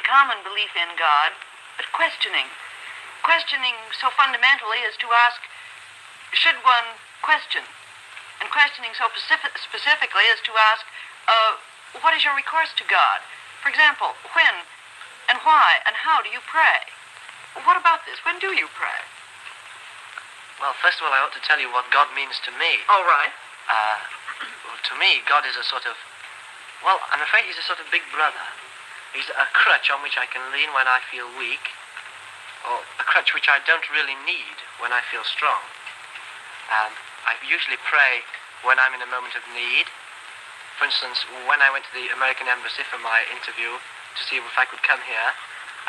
common belief in God, but questioning. Questioning so fundamentally as to ask, should one question? And questioning so specifically as to ask, what is your recourse to God? For example, when and why and how do you pray? What about this? When do you pray? Well, first of all, I ought to tell you what God means to me. All right. Well, to me, God is a sort of... Well, I'm afraid he's a sort of big brother. He's a crutch on which I can lean when I feel weak, or a crutch which I don't really need when I feel strong. I usually pray when I'm in a moment of need. For instance, when I went to the American Embassy for my interview to see if I could come here,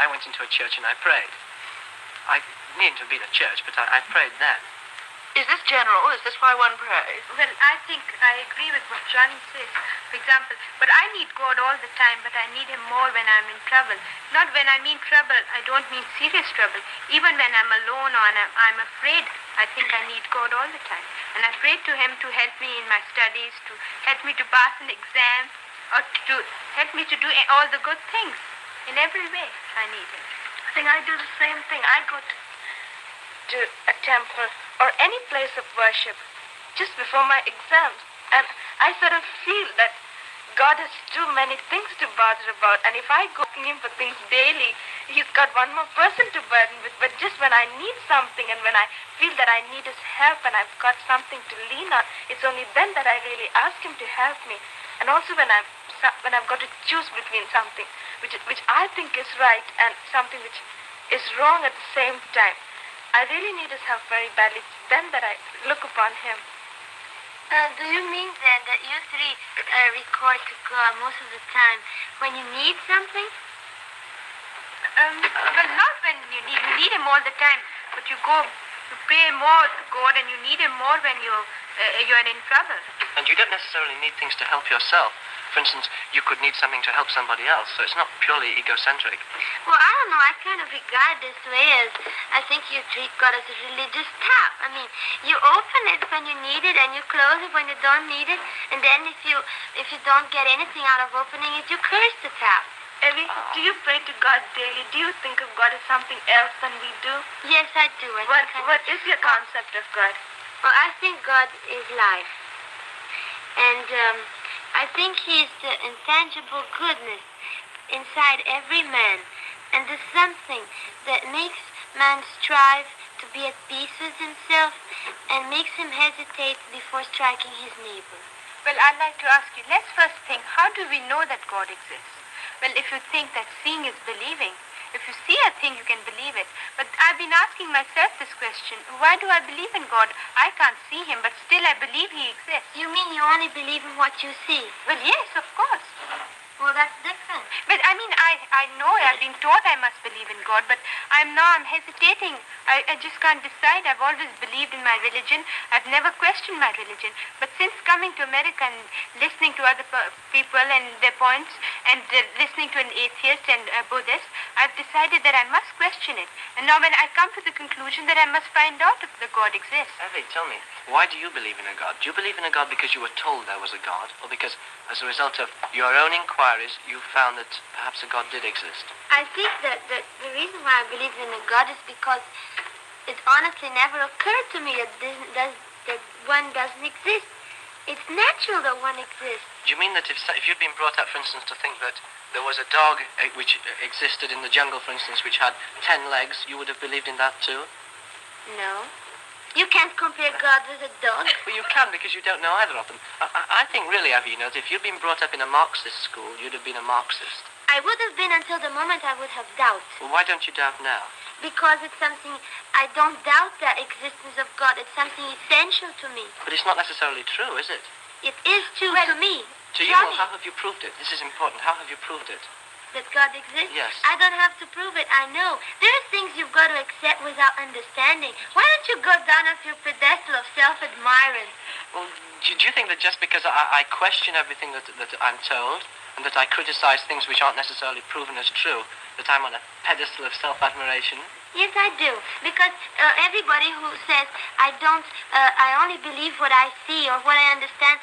I went into a church and I prayed. I needn't have been a church, but I prayed then. Is this general? Is this why one prays? Well, I think I agree with what Johnny says. For example, but I need God all the time, but I need him more when I'm in trouble. Not when I mean trouble, I don't mean serious trouble. Even when I'm alone or I'm afraid, I think I need God all the time. And I pray to him to help me in my studies, to help me to pass an exam, or to help me to do all the good things. In every way, I need him. I think I do the same thing. I go to a temple or any place of worship just before my exams. And I sort of feel that God has too many things to bother about. And if I go to him for things daily, he's got one more person to burden with. But just when I need something and when I feel that I need his help and I've got something to lean on, it's only then that I really ask him to help me. And also when I've got to choose between something which I think is right and something which is wrong at the same time, I really need his help very badly. It's then that I look upon him. Do you mean then that you three record to God most of the time when you need something? Well, not when you need him all the time, but you pray more to God and you need him more when you're in trouble. And you don't necessarily need things to help yourself. For instance, you could need something to help somebody else, so it's not purely egocentric. Well, I don't know. I kind of regard this way as I think you treat God as a religious tap. I mean, you open it when you need it and you close it when you don't need it. And then if you don't get anything out of opening it, you curse the tap. Evie, do you pray to God daily? Do you think of God as something else than we do? Yes, I do. What is your concept of God? Well, I think God is life. And I think he's the intangible goodness inside every man. And there's something that makes man strive to be at peace with himself and makes him hesitate before striking his neighbor. Well, I'd like to ask you, let's first think, how do we know that God exists? Well, if you think that seeing is believing, if you see a thing, you can believe it. But I've been asking myself this question, why do I believe in God? I can't see him, but still I believe he exists. You mean you only believe in what you see? Well, yes, of course. Well, that's different. But I mean, I know I've been taught I must believe in God, but I'm hesitating. I just can't decide. I've always believed in my religion. I've never questioned my religion. But since coming to America and listening to other people and their points and listening to an atheist and a Buddhist, I've decided that I must question it. And now when I come to the conclusion that I must find out if the God exists. Evie, tell me, why do you believe in a God? Do you believe in a God because you were told there was a God, or because as a result of your own inquiries, you found that perhaps a God did exist? I think that the reason why I believe in a God is because it honestly never occurred to me that one doesn't exist. It's natural that one exists. Do you mean that if you'd been brought up, for instance, to think that there was a dog which existed in the jungle, for instance, which had 10 legs, you would have believed in that too? No. You can't compare God with a dog. Well, you can, because you don't know either of them. I think really, Evie, if you'd been brought up in a Marxist school, you'd have been a Marxist. I would have been until the moment I would have doubt. Well, why don't you doubt now? Because it's something, I don't doubt the existence of God. It's something essential to me. But it's not necessarily true, is it? It is true to me. To you, well, how have you proved it? This is important. How have you proved it? That God exists? Yes. I don't have to prove it. I know. There are things you've got to accept without understanding. Why don't you go down off your pedestal of self-admirance? Well, do you think that just because I question everything that I'm told, and that I criticize things which aren't necessarily proven as true, that I'm on a pedestal of self-admiration? Yes, I do. Because everybody who says I only believe what I see or what I understand,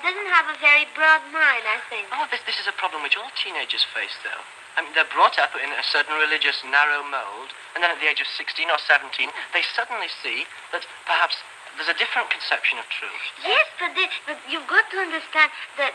doesn't have a very broad mind, I think. Oh, this is a problem which all teenagers face, though. I mean, they're brought up in a certain religious narrow mold, and then at the age of 16 or 17, they suddenly see that perhaps there's a different conception of truth. Yes, but you've got to understand that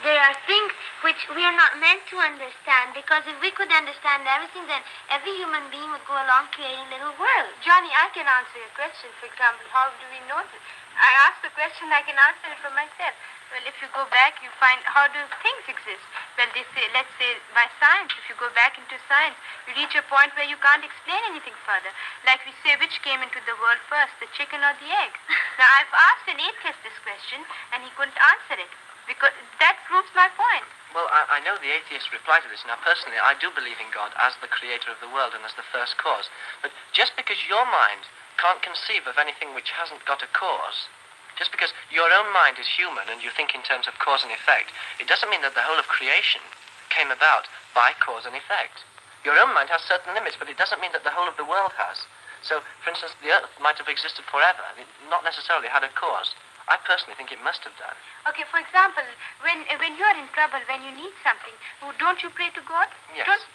there are things which we are not meant to understand, because if we could understand everything, then every human being would go along creating little worlds. Johnny, I can answer your question. For example, how do we know this? I asked the question, I can answer it for myself. Well, if you go back, you find how do things exist? Well, they say, let's say by science, if you go back into science, you reach a point where you can't explain anything further. Like we say, which came into the world first, the chicken or the egg? Now, I've asked an atheist this question, and he couldn't answer it, because that proves my point. Well, I know the atheists reply to this. Now, personally, I do believe in God as the creator of the world and as the first cause. But just because your mind can't conceive of anything which hasn't got a cause, just because your own mind is human and you think in terms of cause and effect, it doesn't mean that the whole of creation came about by cause and effect. Your own mind has certain limits, but it doesn't mean that the whole of the world has. So, for instance, the Earth might have existed forever, not necessarily had a cause. I personally think it must have done. Okay, for example, when you're in trouble, when you need something, don't you pray to God? Yes.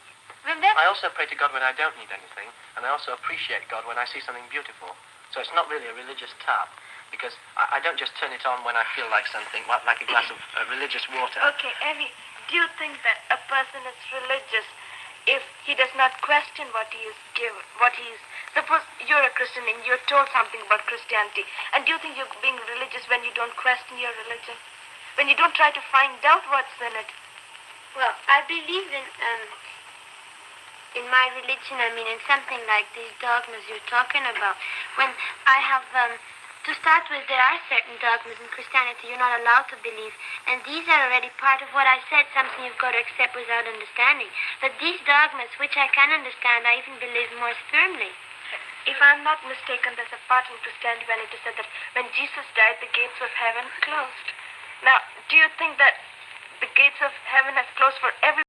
Well, then... I also pray to God when I don't need anything, and I also appreciate God when I see something beautiful. So it's not really a religious tap, because I don't just turn it on when I feel like something, like a glass of religious water. Okay, Evie, do you think that a person is religious if he does not question what he is given, suppose you're a Christian and you're told something about Christianity, and do you think you're being religious when you don't question your religion? When you don't try to find out what's in it? Well, I believe in my religion, in something like these dogmas you're talking about. When I have, to start with, there are certain dogmas in Christianity you're not allowed to believe, and these are already part of what I said, something you've got to accept without understanding. But these dogmas, which I can understand, I even believe more firmly. If I'm not mistaken, there's a part in Christianity when it is said that when Jesus died, the gates of heaven closed. Now, do you think that the gates of heaven have closed for every